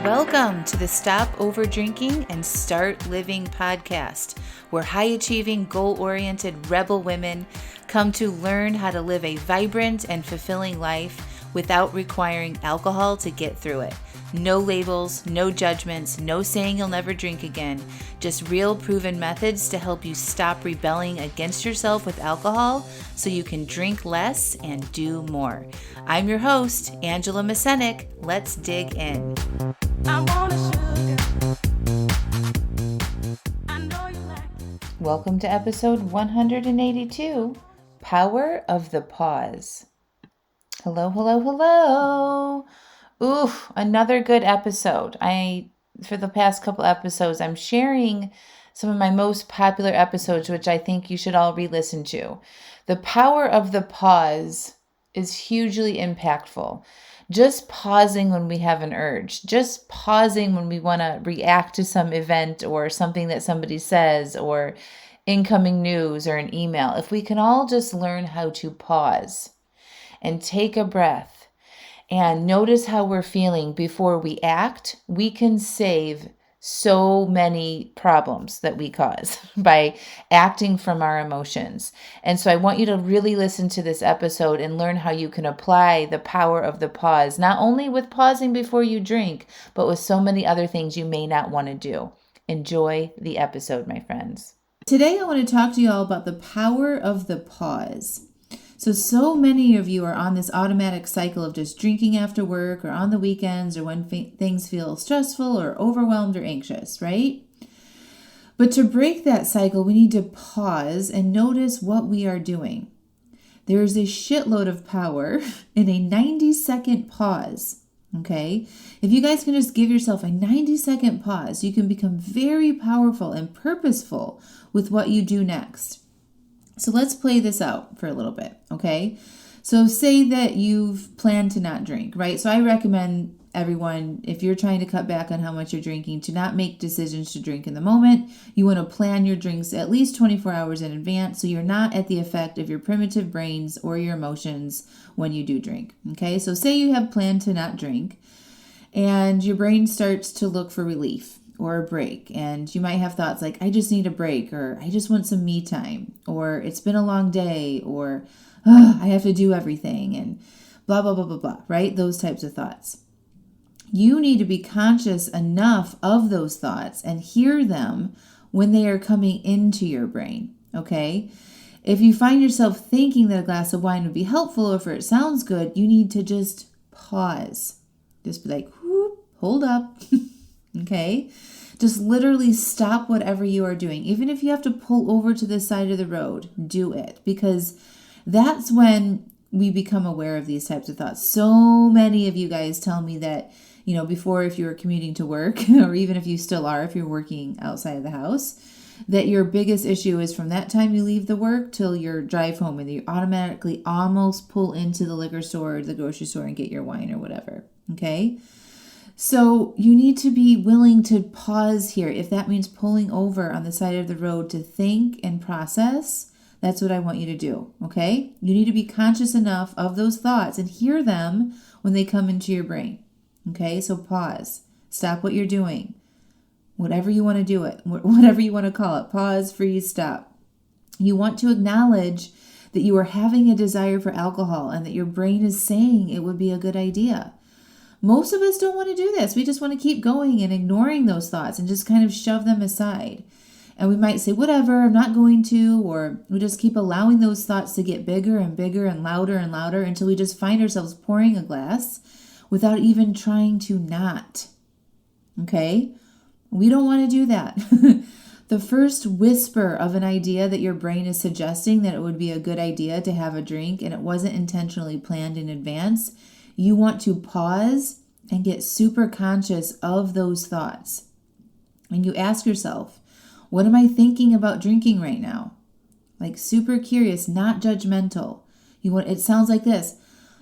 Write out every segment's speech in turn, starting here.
Welcome to the Stop Over Drinking and Start Living podcast, where high-achieving, goal-oriented rebel women come to learn how to live a vibrant and fulfilling life without requiring alcohol to get through it. No labels, no judgments, no saying you'll never drink again. Just real proven methods to help you stop rebelling against yourself with alcohol so you can drink less and do more. I'm your host, Angela Mascenik. Let's dig in. Welcome to episode 182, Power of the Pause. Hello, hello, hello. Oof, another good episode. For the past couple episodes, I'm sharing some of my most popular episodes, which I think you should all re-listen to. The power of the pause is hugely impactful. Just pausing when we have an urge, just pausing when we want to react to some event or something that somebody says or incoming news or an email. If we can all just learn how to pause and take a breath and notice how we're feeling before we act, we can save so many problems that we cause by acting from our emotions. And so I want you to really listen to this episode and learn how you can apply the power of the pause, not only with pausing before you drink, but with so many other things you may not want to do. Enjoy the episode, my friends. Today I want to talk to you all about the power of the pause. So many of you are on this automatic cycle of just drinking after work or on the weekends or when things feel stressful or overwhelmed or anxious, right? But to break that cycle, we need to pause and notice what we are doing. There is a shitload of power in a 90-second pause, okay? If you guys can just give yourself a 90-second pause, you can become very powerful and purposeful with what you do next. So let's play this out for a little bit, okay? So say that you've planned to not drink, right? So I recommend everyone, if you're trying to cut back on how much you're drinking, to not make decisions to drink in the moment. You want to plan your drinks at least 24 hours in advance so you're not at the effect of your primitive brains or your emotions when you do drink, okay? So say you have planned to not drink and your brain starts to look for relief or a break. And you might have thoughts like, I just need a break, or I just want some me time, or it's been a long day, or I have to do everything, and blah, blah, blah, blah, blah, right? Those types of thoughts. You need to be conscious enough of those thoughts and hear them when they are coming into your brain, okay? If you find yourself thinking that a glass of wine would be helpful, or if it sounds good, you need to just pause. Just be like, whoop, hold up. Okay, just literally stop whatever you are doing. Even if you have to pull over to the side of the road, do it, because that's when we become aware of these types of thoughts. So many of you guys tell me that, before, if you were commuting to work, or even if you still are, if you're working outside of the house, that your biggest issue is from that time you leave the work till your drive home, and you automatically almost pull into the liquor store or the grocery store and get your wine or whatever. Okay. So you need to be willing to pause here. If that means pulling over on the side of the road to think and process, that's what I want you to do, okay? You need to be conscious enough of those thoughts and hear them when they come into your brain, okay? So pause. Stop what you're doing. Whatever you want to do it, whatever you want to call it. Pause, freeze, stop. You want to acknowledge that you are having a desire for alcohol and that your brain is saying it would be a good idea. Most of us don't want to do this. We just want to keep going and ignoring those thoughts and just kind of shove them aside. And we might say, whatever, I'm not going to, or we just keep allowing those thoughts to get bigger and bigger and louder until we just find ourselves pouring a glass without even trying to not. Okay? We don't want to do that. The first whisper of an idea that your brain is suggesting that it would be a good idea to have a drink and it wasn't intentionally planned in advance, you want to pause and get super conscious of those thoughts. And you ask yourself, what am I thinking about drinking right now? Like super curious, not judgmental. It sounds like this.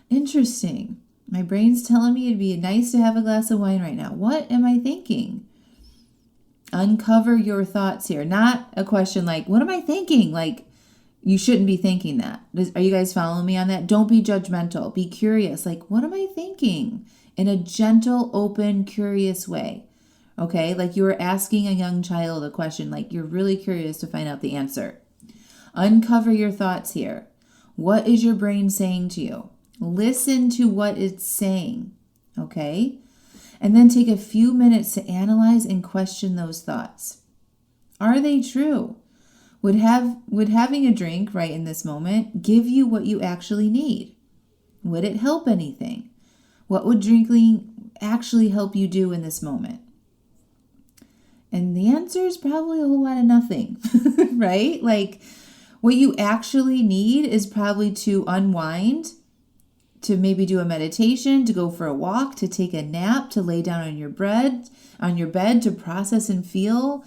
Interesting. My brain's telling me it'd be nice to have a glass of wine right now. What am I thinking? Uncover your thoughts here. Not a question like, what am I thinking? Like, you shouldn't be thinking that. Are you guys following me on that? Don't be judgmental. Be curious. Like, what am I thinking? in a gentle, open, curious way. Okay, like you were asking a young child a question, like you're really curious to find out the answer. Uncover your thoughts here. What is your brain saying to you? Listen to what it's saying, okay? And then take a few minutes to analyze and question those thoughts. Are they true? Would having a drink right in this moment give you what you actually need? Would it help anything? What would drinking actually help you do in this moment? And the answer is probably a whole lot of nothing, right? Like what you actually need is probably to unwind, to maybe do a meditation, to go for a walk, to take a nap, to lay down on your bed, to process and feel,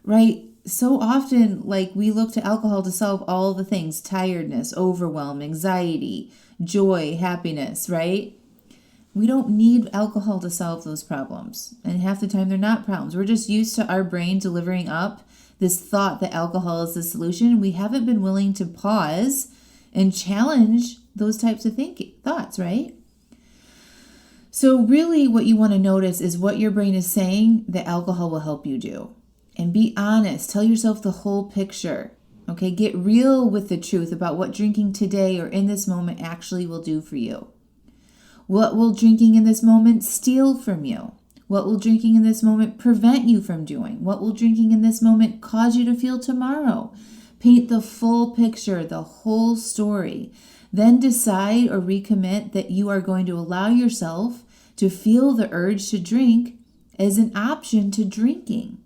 right? So often, like we look to alcohol to solve all the things: tiredness, overwhelm, anxiety, joy, happiness, right? We don't need alcohol to solve those problems. And half the time they're not problems. We're just used to our brain delivering up this thought that alcohol is the solution. We haven't been willing to pause and challenge those types of thoughts, right? So really what you want to notice is what your brain is saying that alcohol will help you do. And be honest. Tell yourself the whole picture. Okay, get real with the truth about what drinking today or in this moment actually will do for you. What will drinking in this moment steal from you? What will drinking in this moment prevent you from doing? What will drinking in this moment cause you to feel tomorrow? Paint the full picture, the whole story. Then decide or recommit that you are going to allow yourself to feel the urge to drink as an option to drinking.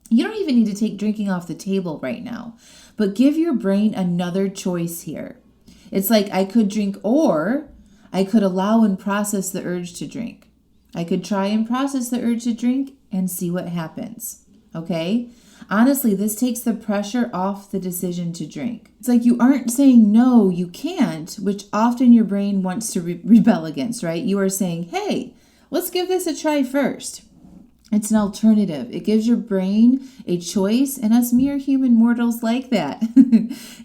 You don't even need to take drinking off the table right now, but give your brain another choice here. It's like I could drink, or I could allow and process the urge to drink. I could try and process the urge to drink and see what happens. Okay? Honestly, this takes the pressure off the decision to drink. It's like you aren't saying no, you can't, which often your brain wants to rebel against, right? You are saying, hey, let's give this a try first. It's an alternative. It gives your brain a choice, and us mere human mortals like that.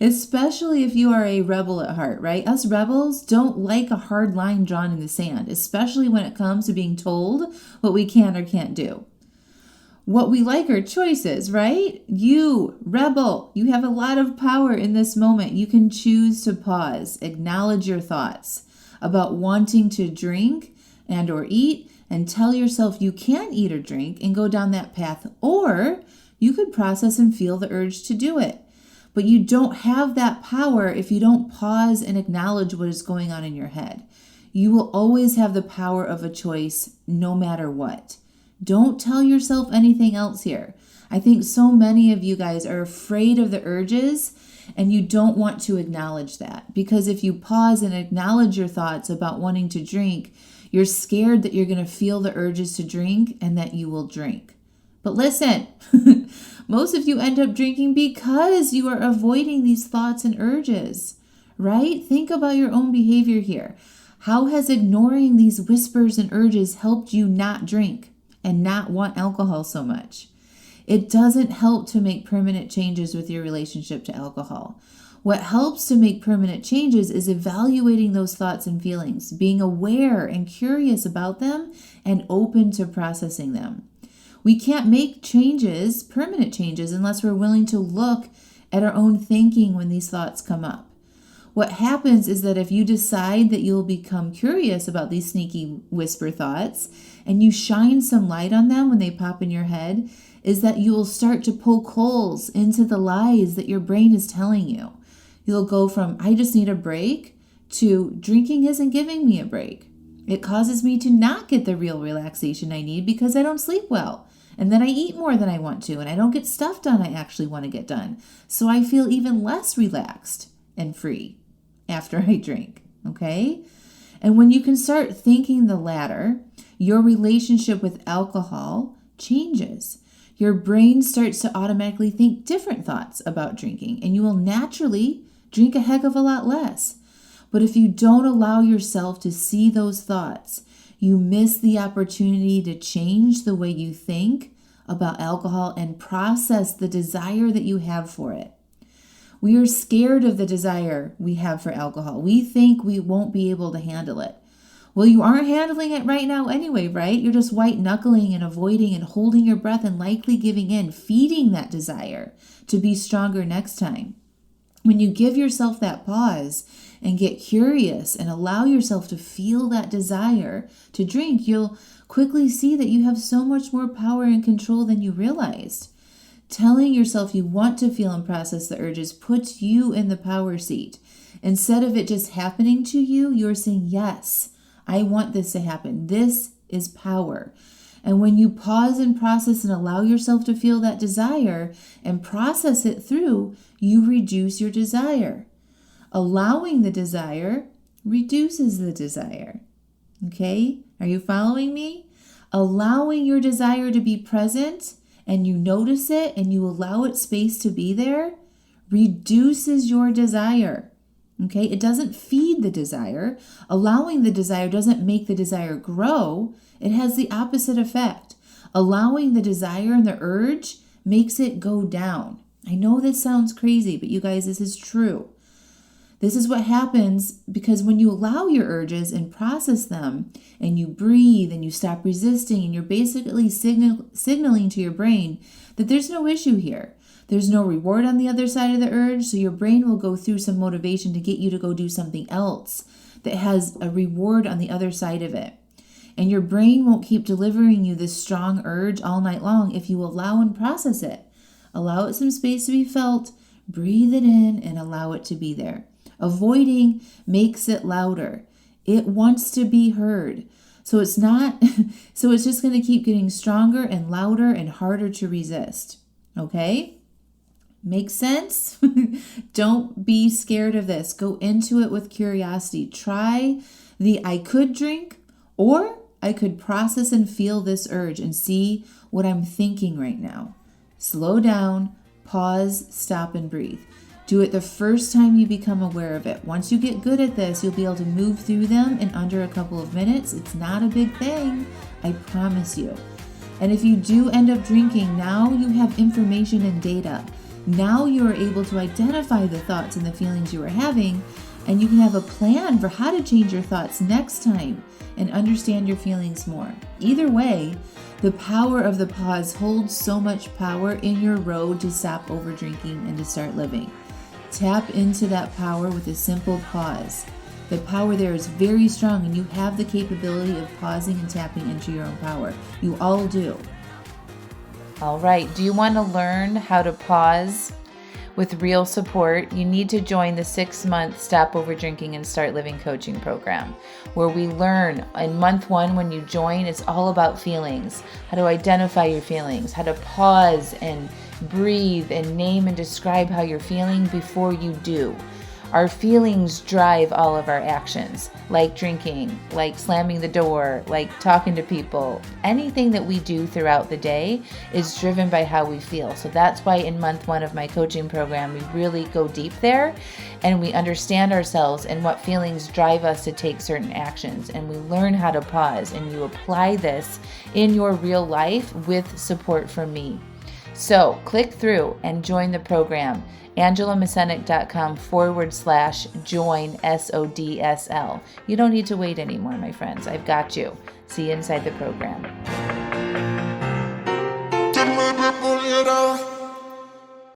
Especially if you are a rebel at heart, right? Us rebels don't like a hard line drawn in the sand, especially when it comes to being told what we can or can't do. What we like are choices, right? You, rebel, you have a lot of power in this moment. You can choose to pause, acknowledge your thoughts about wanting to drink and or eat, and tell yourself you can eat or drink and go down that path, or you could process and feel the urge to do it. But you don't have that power if you don't pause and acknowledge what is going on in your head. You will always have the power of a choice no matter what. Don't tell yourself anything else here. I think so many of you guys are afraid of the urges and you don't want to acknowledge that, because if you pause and acknowledge your thoughts about wanting to drink, you're scared that you're going to feel the urges to drink and that you will drink. But listen, most of you end up drinking because you are avoiding these thoughts and urges, right? Think about your own behavior here. How has ignoring these whispers and urges helped you not drink and not want alcohol so much? It doesn't help to make permanent changes with your relationship to alcohol. What helps to make permanent changes is evaluating those thoughts and feelings, being aware and curious about them, and open to processing them. We can't make changes, permanent changes, unless we're willing to look at our own thinking when these thoughts come up. What happens is that if you decide that you'll become curious about these sneaky whisper thoughts, and you shine some light on them when they pop in your head, is that you will start to poke holes into the lies that your brain is telling you. You'll go from, I just need a break, to drinking isn't giving me a break. It causes me to not get the real relaxation I need because I don't sleep well. And then I eat more than I want to, and I don't get stuff done I actually want to get done. So I feel even less relaxed and free after I drink, okay? And when you can start thinking the latter, your relationship with alcohol changes. Your brain starts to automatically think different thoughts about drinking, and you will naturally drink a heck of a lot less. But if you don't allow yourself to see those thoughts, you miss the opportunity to change the way you think about alcohol and process the desire that you have for it. We are scared of the desire we have for alcohol. We think we won't be able to handle it. Well, you aren't handling it right now anyway, right? You're just white knuckling and avoiding and holding your breath and likely giving in, feeding that desire to be stronger next time. When you give yourself that pause and get curious and allow yourself to feel that desire to drink, you'll quickly see that you have so much more power and control than you realized. Telling yourself you want to feel and process the urges puts you in the power seat. Instead of it just happening to you, you're saying, yes, I want this to happen. This is power. And when you pause and process and allow yourself to feel that desire and process it through, you reduce your desire. Allowing the desire reduces the desire. Okay? Are you following me? Allowing your desire to be present and you notice it and you allow it space to be there reduces your desire. Okay? It doesn't feed the desire. Allowing the desire doesn't make the desire grow. It has the opposite effect. Allowing the desire and the urge makes it go down. I know this sounds crazy, but you guys, this is true. This is what happens because when you allow your urges and process them and you breathe and you stop resisting and you're basically signaling to your brain that there's no issue here. There's no reward on the other side of the urge, so your brain will go through some motivation to get you to go do something else that has a reward on the other side of it. And your brain won't keep delivering you this strong urge all night long if you allow and process it. Allow it some space to be felt, breathe it in, and allow it to be there. Avoiding makes it louder. It wants to be heard. So it's just going to keep getting stronger and louder and harder to resist. Okay? Makes sense? Don't be scared of this. Go into it with curiosity. Try the I could drink, or I could process and feel this urge and see what I'm thinking right now. Slow down, pause, stop, and breathe. Do it the first time you become aware of it. Once you get good at this, you'll be able to move through them in under a couple of minutes. It's not a big thing, I promise you. And if you do end up drinking, now you have information and data. Now you are able to identify the thoughts and the feelings you are having, and you can have a plan for how to change your thoughts next time and understand your feelings more. Either way, the power of the pause holds so much power in your road to stop over drinking and to start living. Tap into that power with a simple pause. The power there is very strong, and you have the capability of pausing and tapping into your own power. You all do. All right. Do you want to learn how to pause with real support? You need to join the 6-month Stop Over Drinking and Start Living coaching program, where we learn in month 1 when you join, it's all about feelings, how to identify your feelings, how to pause and breathe and name and describe how you're feeling before you do. Our feelings drive all of our actions, like drinking, like slamming the door, like talking to people. Anything that we do throughout the day is driven by how we feel. So that's why in month 1 of my coaching program, we really go deep there and we understand ourselves and what feelings drive us to take certain actions. And we learn how to pause, and you apply this in your real life with support from me. So click through and join the program. AngelaMascenik.com/join SODSL. You don't need to wait anymore, my friends. I've got you. See you inside the program.